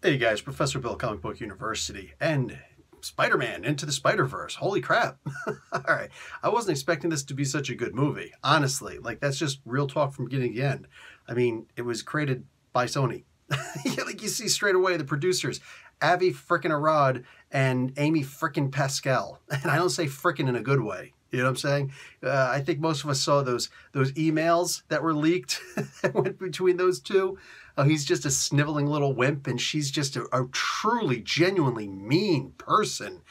Hey guys, Professor Bill, Comic Book University, and Spider-Man Into the Spider-Verse. Holy crap. All right. I wasn't expecting this to be such a good movie, honestly. Like, that's just real talk from beginning to end. I mean, it was created by Sony. Like, you see straight away the producers, Avi frickin' Arad and Amy frickin' Pascal. And I don't say frickin' in a good way. You know what I'm saying? I think most of us saw those emails that were leaked that went between those two. He's just a sniveling little wimp, and she's just a truly, genuinely mean person.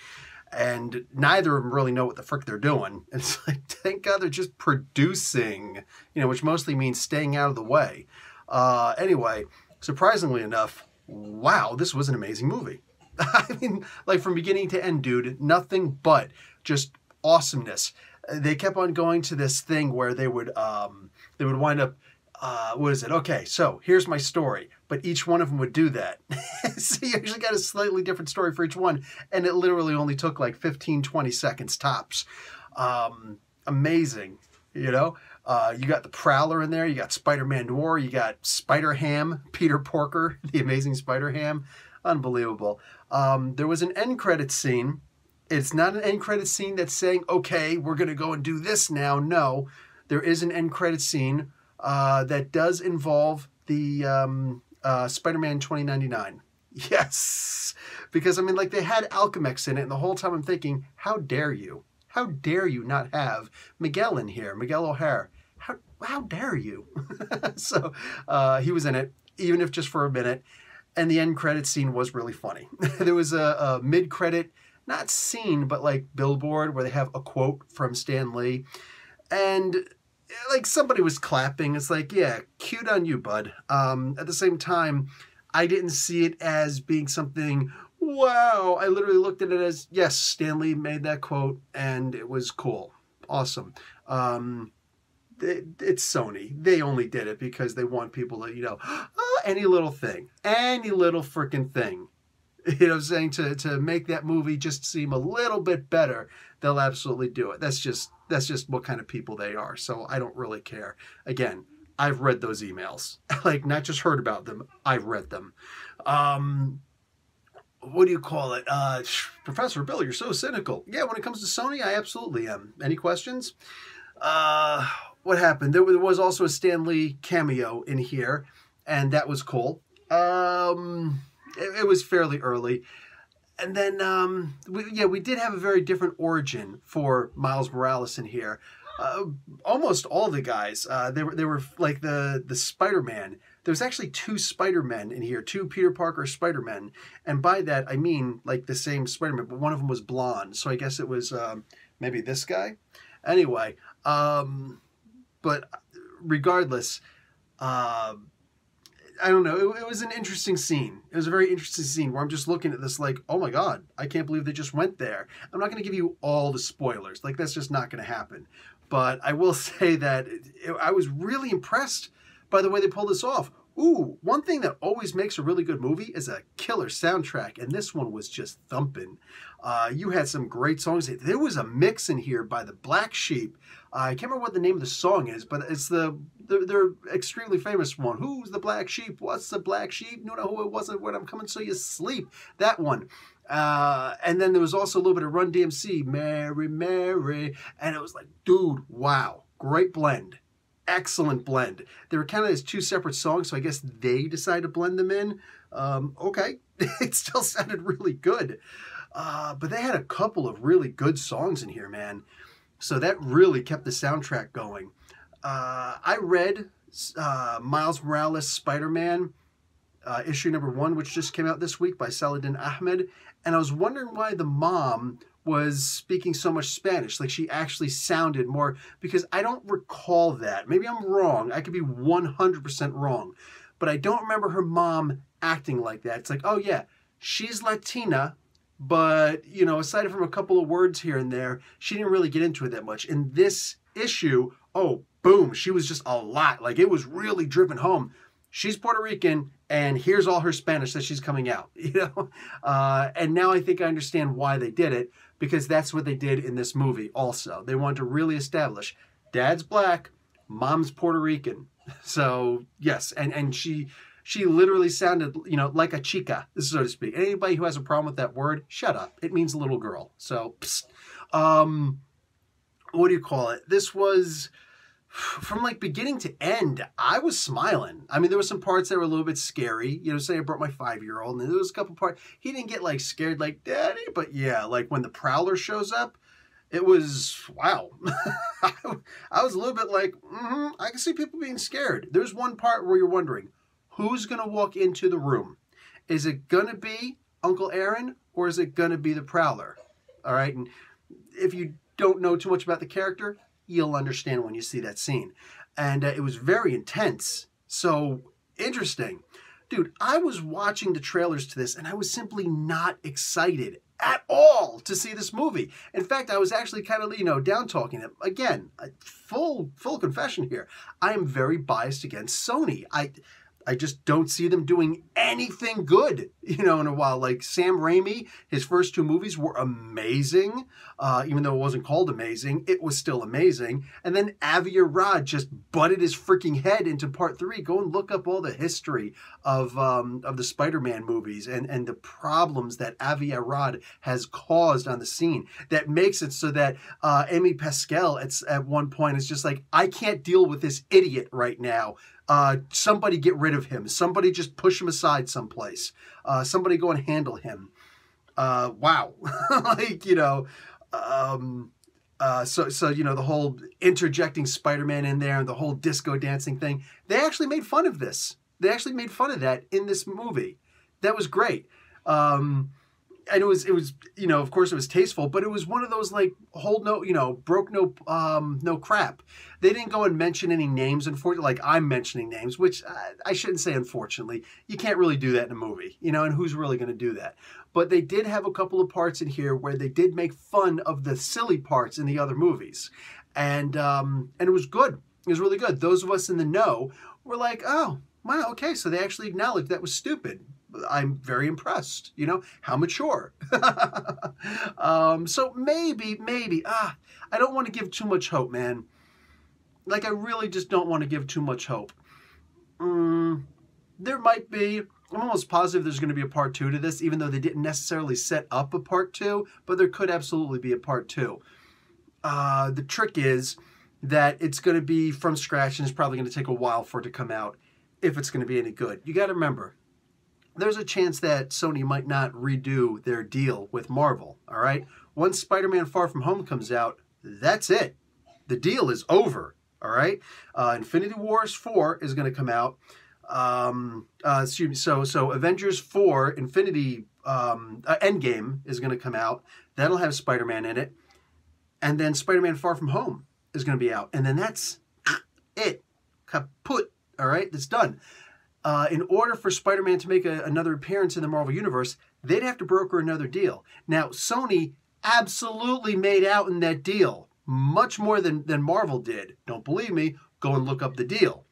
And neither of them really know what the frick they're doing. And it's like, thank God they're just producing, which mostly means staying out of the way. Anyway, surprisingly enough, wow, this was an amazing movie. I mean, like from beginning to end, dude, nothing but just awesomeness. They kept on going to this thing where they would wind up, what is it? Okay, so here's my story, but each one of them would do that. So you actually got a slightly different story for each one, and it literally only took like 15, 20 seconds tops. Amazing, you got the Prowler in there, you got Spider-Man Noir, you got Spider-Ham, Peter Porker, the amazing Spider-Ham. Unbelievable. There was an end credits scene. It's not an end credits scene that's saying, okay, we're going to go and do this now. No, there is an end credits scene that does involve the Spider-Man 2099. Yes, because I mean, like, they had Alchemex in it, and the whole time I'm thinking, how dare you? How dare you not have Miguel in here, Miguel O'Hare? How dare you? So he was in it, even if just for a minute, and the end credits scene was really funny. There was a mid-credit, not scene, but like billboard where they have a quote from Stan Lee, and like somebody was clapping. It's like, yeah, cute on you, bud. At the same time, I didn't see it as being something, wow. I literally looked at it as, yes, Stan Lee made that quote, and it was cool. Awesome. It's Sony. They only did it because they want people to, oh, any little thing, any little freaking thing. You know what I'm saying? To make that movie just seem a little bit better, they'll absolutely do it. That's just what kind of people they are. So I don't really care. Again, I've read those emails. Like, not just heard about them, I've read them. What do you call it? Professor Bill, you're so cynical. Yeah, when it comes to Sony, I absolutely am. Any questions? What happened? There was also a Stan Lee cameo in here, and that was cool. It was fairly early. And then, we did have a very different origin for Miles Morales in here. Almost all the guys, they were like the Spider-Man. There was actually two Spider-Men in here, two Peter Parker Spider-Men. And by that, I mean like the same Spider-Man, but one of them was blonde. So I guess it was maybe this guy. Anyway, but regardless, I don't know. It was an interesting scene. It was a very interesting scene where I'm just looking at this like, oh my God, I can't believe they just went there. I'm not going to give you all the spoilers. Like, that's just not going to happen. But I will say that I was really impressed by the way they pulled this off. Ooh, one thing that always makes a really good movie is a killer soundtrack, and this one was just thumping. You had some great songs. There was a mix in here by the Black Sheep. I can't remember what the name of the song is, but it's their extremely famous one. Who's the Black Sheep? What's the Black Sheep? No, who it wasn't when I'm coming so you sleep. That one. And then there was also a little bit of Run DMC, Mary, Mary. And it was like, dude, wow, great blend. Excellent blend. They were kind of as two separate songs, so I guess they decided to blend them in. Okay, it still sounded really good. But they had a couple of really good songs in here, man. So that really kept the soundtrack going. I read Miles Morales Spider-Man issue number 1, which just came out this week by Saladin Ahmed. And I was wondering why the mom was speaking so much Spanish. Like, she actually sounded more, because I don't recall that. Maybe I'm wrong. I could be 100% wrong. But I don't remember her mom acting like that. It's like, oh yeah, she's Latina, but, aside from a couple of words here and there, she didn't really get into it that much. In this issue, oh, boom, she was just a lot. Like, it was really driven home. She's Puerto Rican, and here's all her Spanish that she's coming out, And now I think I understand why they did it, because that's what they did in this movie also. They wanted to really establish dad's black, mom's Puerto Rican. So, yes, and she She literally sounded, you know, like a chica, so to speak. Anybody who has a problem with that word, shut up. It means little girl. So, psst. What do you call it? This was, from like beginning to end, I was smiling. I mean, there were some parts that were a little bit scary. You know, say I brought my 5-year-old, and there was a couple parts, he didn't get like scared like daddy, but yeah, like when the Prowler shows up, it was, wow. I was a little bit like, I can see people being scared. There's one part where you're wondering, who's going to walk into the room? Is it going to be Uncle Aaron, or is it going to be the Prowler? All right, and if you don't know too much about the character, you'll understand when you see that scene. And it was very intense. So interesting. Dude, I was watching the trailers to this and I was simply not excited at all to see this movie. In fact, I was actually kind of, you know, down talking it. Again, full confession here. I am very biased against Sony. I just don't see them doing anything good, you know, in a while. Like Sam Raimi, his first 2 movies were amazing. Even though it wasn't called amazing, it was still amazing. And then Avi Arad just butted his freaking head into part 3. Go and look up all the history of the Spider-Man movies and the problems that Avi Arad has caused on the scene. That makes it so that Amy Pascal at one point is just like, I can't deal with this idiot right now. Somebody get rid of him. Somebody just push him aside someplace. Somebody go and handle him. Wow. Like, you know, so, you know, the whole interjecting Spider-Man in there and the whole disco dancing thing, they actually made fun of this. They actually made fun of that in this movie. That was great. And it was, you know, of course it was tasteful, but it was one of those like hold no, you know, broke no crap. They didn't go and mention any names, unfortunately, like I'm mentioning names, which I shouldn't say unfortunately. You can't really do that in a movie, you know, and who's really going to do that? But they did have a couple of parts in here where they did make fun of the silly parts in the other movies. And it was good. It was really good. Those of us in the know were like, oh, wow, okay, so they actually acknowledged that was stupid. I'm very impressed, you know, how mature. So maybe, I don't want to give too much hope, man. Like, I really just don't want to give too much hope. There might be, I'm almost positive there's going to be a part 2 to this, even though they didn't necessarily set up a part 2, but there could absolutely be a part 2. The trick is that it's going to be from scratch and it's probably going to take a while for it to come out if it's going to be any good. You got to remember, there's a chance that Sony might not redo their deal with Marvel, all right? Once Spider-Man Far From Home comes out, that's it. The deal is over, all right? Infinity Wars 4 is going to come out. Excuse me, so Avengers 4, Infinity, Endgame is going to come out. That'll have Spider-Man in it. And then Spider-Man Far From Home is going to be out. And then that's it. Kaput, all right? It's done. In order for Spider-Man to make another appearance in the Marvel Universe, they'd have to broker another deal. Now, Sony absolutely made out in that deal, much more than Marvel did. Don't believe me? Go and look up the deal.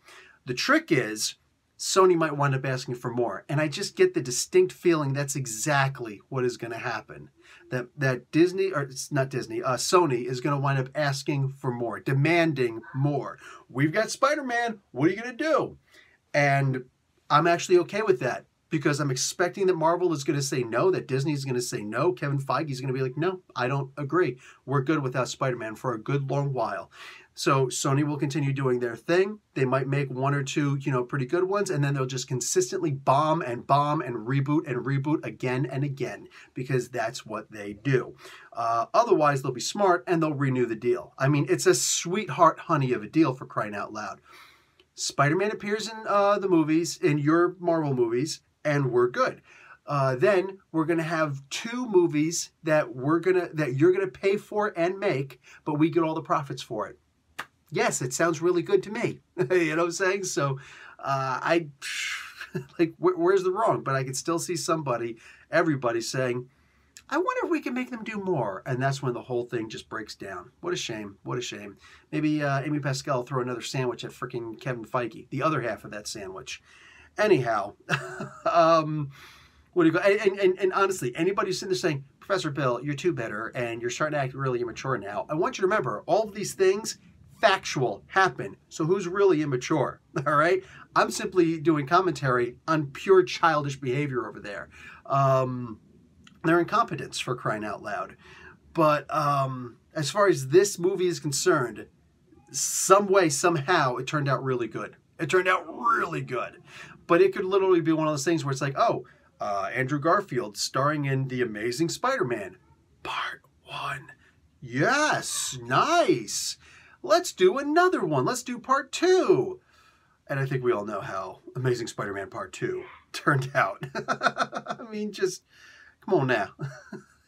The trick is, Sony might wind up asking for more. And I just get the distinct feeling that's exactly what is going to happen. That Disney, or it's not Disney, Sony is going to wind up asking for more, demanding more. We've got Spider-Man. What are you going to do? And I'm actually okay with that because I'm expecting that Marvel is going to say no, that Disney is going to say no. Kevin Feige is going to be like, no, I don't agree. We're good without Spider-Man for a good long while. So Sony will continue doing their thing. They might make 1 or 2, you know, pretty good ones, and then they'll just consistently bomb and reboot again and again because that's what they do. Otherwise, they'll be smart and they'll renew the deal. I mean, it's a sweetheart honey of a deal, for crying out loud. Spider-Man appears in the movies, in your Marvel movies, and we're good. Then we're gonna have 2 movies that you're gonna pay for and make, but we get all the profits for it. Yes, it sounds really good to me. You know what I'm saying? So, like, where's the wrong? But I could still see everybody saying, I wonder if we can make them do more. And that's when the whole thing just breaks down. What a shame. What a shame. Maybe Amy Pascal will throw another sandwich at freaking Kevin Feige. The other half of that sandwich. Anyhow, what do you go? And honestly, anybody who's sitting there saying, Professor Bill, you're too bitter and you're starting to act really immature now. I want you to remember, all of these things factual happened. So who's really immature? All right? I'm simply doing commentary on pure childish behavior over there. Their incompetence, for crying out loud. But as far as this movie is concerned, some way, somehow, it turned out really good. It turned out really good. But it could literally be one of those things where it's like, oh, Andrew Garfield starring in The Amazing Spider-Man, Part 1. Yes, nice. Let's do another one. Let's do Part 2. And I think we all know how Amazing Spider-Man Part 2 turned out. I mean, just, come on now.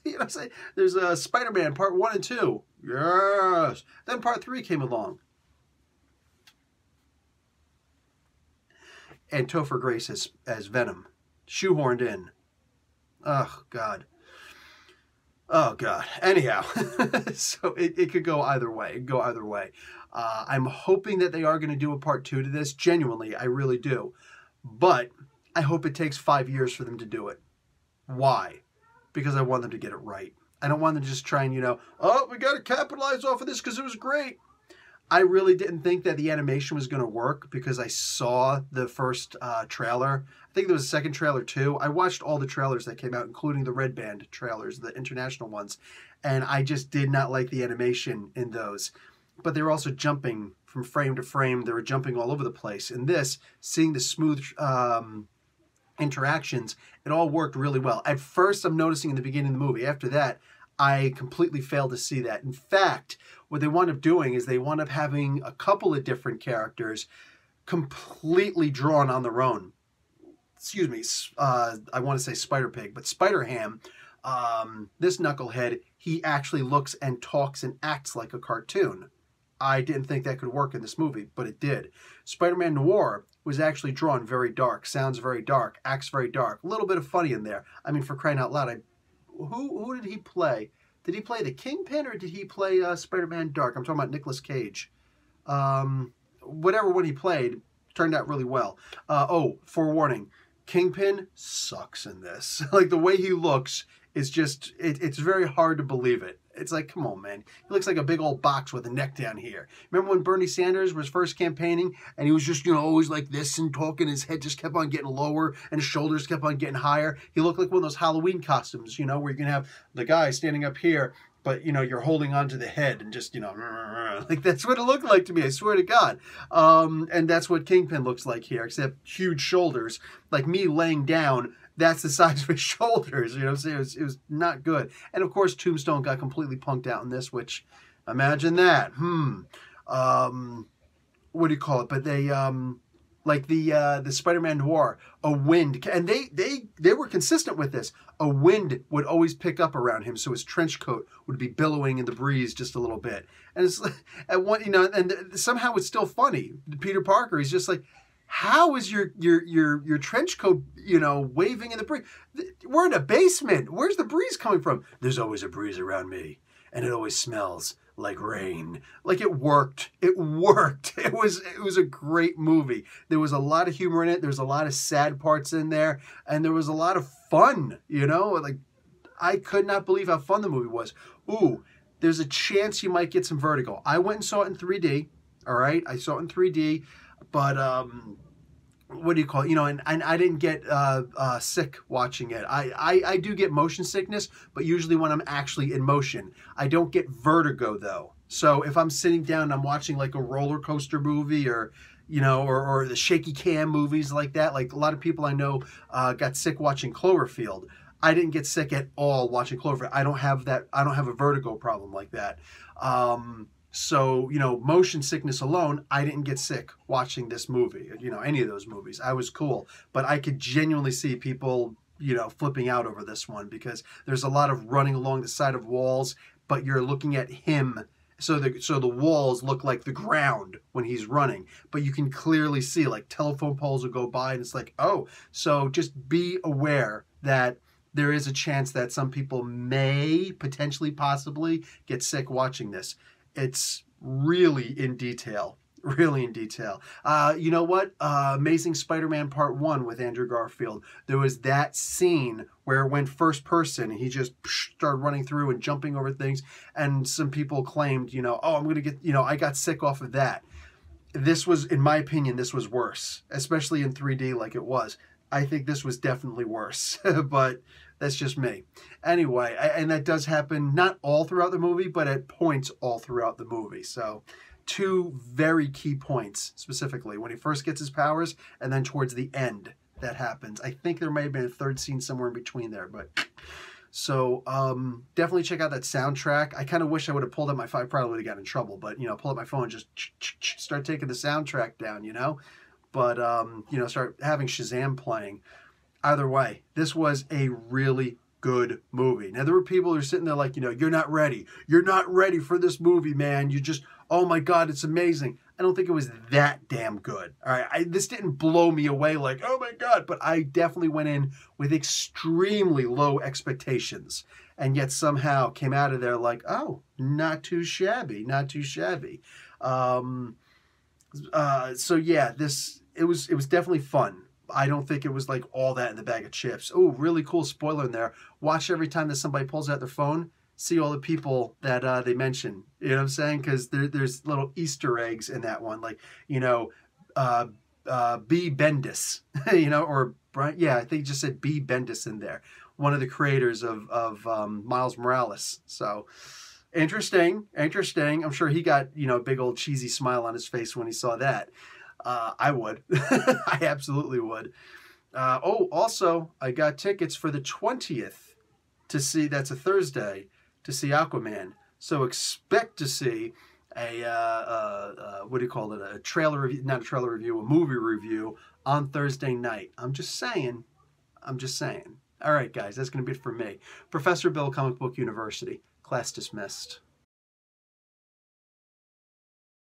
You know what I'm saying? There's a Spider-Man Part 1 and 2. Yes. Then Part 3 came along. And Topher Grace as Venom. Shoehorned in. Oh, God. Oh, God. Anyhow, so it could go either way. It could go either way. I'm hoping that they are going to do a part 2 to this. Genuinely, I really do. But I hope it takes 5 years for them to do it. Why? Because I want them to get it right. I don't want them to just try and, oh, we got to capitalize off of this because it was great. I really didn't think that the animation was going to work because I saw the first trailer. I think there was a second trailer too. I watched all the trailers that came out, including the Red Band trailers, the international ones. And I just did not like the animation in those. But they were also jumping from frame to frame. They were jumping all over the place. In this, seeing the smooth interactions, it all worked really well. At first, I'm noticing in the beginning of the movie. After that, I completely failed to see that. In fact, what they wound up doing is they wound up having a couple of different characters completely drawn on their own. Excuse me, I want to say Spider-Pig, but Spider-Ham, this knucklehead, he actually looks and talks and acts like a cartoon. I didn't think that could work in this movie, but it did. Spider-Man Noir was actually drawn very dark, sounds very dark, acts very dark. A little bit of funny in there. I mean, for crying out loud, who did he play? Did he play the Kingpin or did he play Spider-Man Dark? I'm talking about Nicolas Cage. Whatever one he played turned out really well. Oh, forewarning, Kingpin sucks in this. Like the way he looks is just, it's very hard to believe it. It's like, come on, man. He looks like a big old box with a neck down here. Remember when Bernie Sanders was first campaigning and he was just, always like this and talking, his head just kept on getting lower and his shoulders kept on getting higher. He looked like one of those Halloween costumes, where you're going to have the guy standing up here, but, you're holding onto the head and just, like that's what it looked like to me, I swear to God. And that's what Kingpin looks like here, except huge shoulders. Like me laying down, that's the size of his shoulders. You know what I'm saying? It was not good. And of course, Tombstone got completely punked out in this, which, imagine that. What do you call it? But they, like the Spider-Man Noir, a wind, and they were consistent with this. A wind would always pick up around him, so his trench coat would be billowing in the breeze just a little bit. And it's at one, and somehow it's still funny. Peter Parker, he's just like, how is your trench coat, waving in the breeze? We're in a basement. Where's the breeze coming from? There's always a breeze around me, and it always smells like rain. Like it worked. It worked. It was a great movie. There was a lot of humor in it. There was a lot of sad parts in there, and there was a lot of fun. Like I could not believe how fun the movie was. Ooh, there's a chance you might get some vertigo. I went and saw it in 3D. All right, I saw it in 3D. But what do you call it? And I didn't get sick watching it. I do get motion sickness, but usually when I'm actually in motion. I don't get vertigo though. So if I'm sitting down and I'm watching like a roller coaster movie or or the shaky cam movies like that, like a lot of people I know got sick watching Cloverfield. I didn't get sick at all watching Cloverfield. I don't have that. I don't have a vertigo problem like that. So, motion sickness alone, I didn't get sick watching this movie, any of those movies. I was cool. But I could genuinely see people, flipping out over this one because there's a lot of running along the side of walls, but you're looking at him. So the walls look like the ground when he's running, but you can clearly see like telephone poles will go by and it's like, oh, so just be aware that there is a chance that some people may potentially possibly get sick watching this. It's really in detail, really in detail. You know what? Amazing Spider-Man Part 1 with Andrew Garfield. There was that scene where it went first person and he just started running through and jumping over things. And some people claimed, oh, I'm going to get, I got sick off of that. This was, in my opinion, this was worse, especially in 3D like it was. I think this was definitely worse, but that's just me. Anyway, and that does happen not all throughout the movie, but at points all throughout the movie. So two very key points specifically when he first gets his powers and then towards the end that happens. I think there may have been a third scene somewhere in between there, but so definitely check out that soundtrack. I kind of wish I would have pulled up my phone. I probably would have gotten in trouble, but pull up my phone and just start taking the soundtrack down, but start having Shazam playing. Either way, this was a really good movie. Now, there were people who are sitting there like, you're not ready. You're not ready for this movie, man. You just, oh my God, it's amazing. I don't think it was that damn good. All right, this didn't blow me away like, oh my God, but I definitely went in with extremely low expectations and yet somehow came out of there like, oh, not too shabby, not too shabby. So yeah, it was definitely fun. I don't think it was like all that in the bag of chips. Oh, really cool spoiler in there. Watch every time that somebody pulls out their phone, see all the people that they mention. You know what I'm saying? Because there's little Easter eggs in that one. Like, B. Bendis, or Brian. Yeah, I think he just said B. Bendis in there. One of the creators of Miles Morales. So interesting. I'm sure he got, a big old cheesy smile on his face when he saw that. I would. I absolutely would. Also, I got tickets for the 20th to see, that's a Thursday, to see Aquaman. So expect to see a, what do you call it? A trailer review, not a trailer review, a movie review on Thursday night. I'm just saying. All right, guys, that's going to be it for me. Professor Bill, Comic Book University. Class dismissed.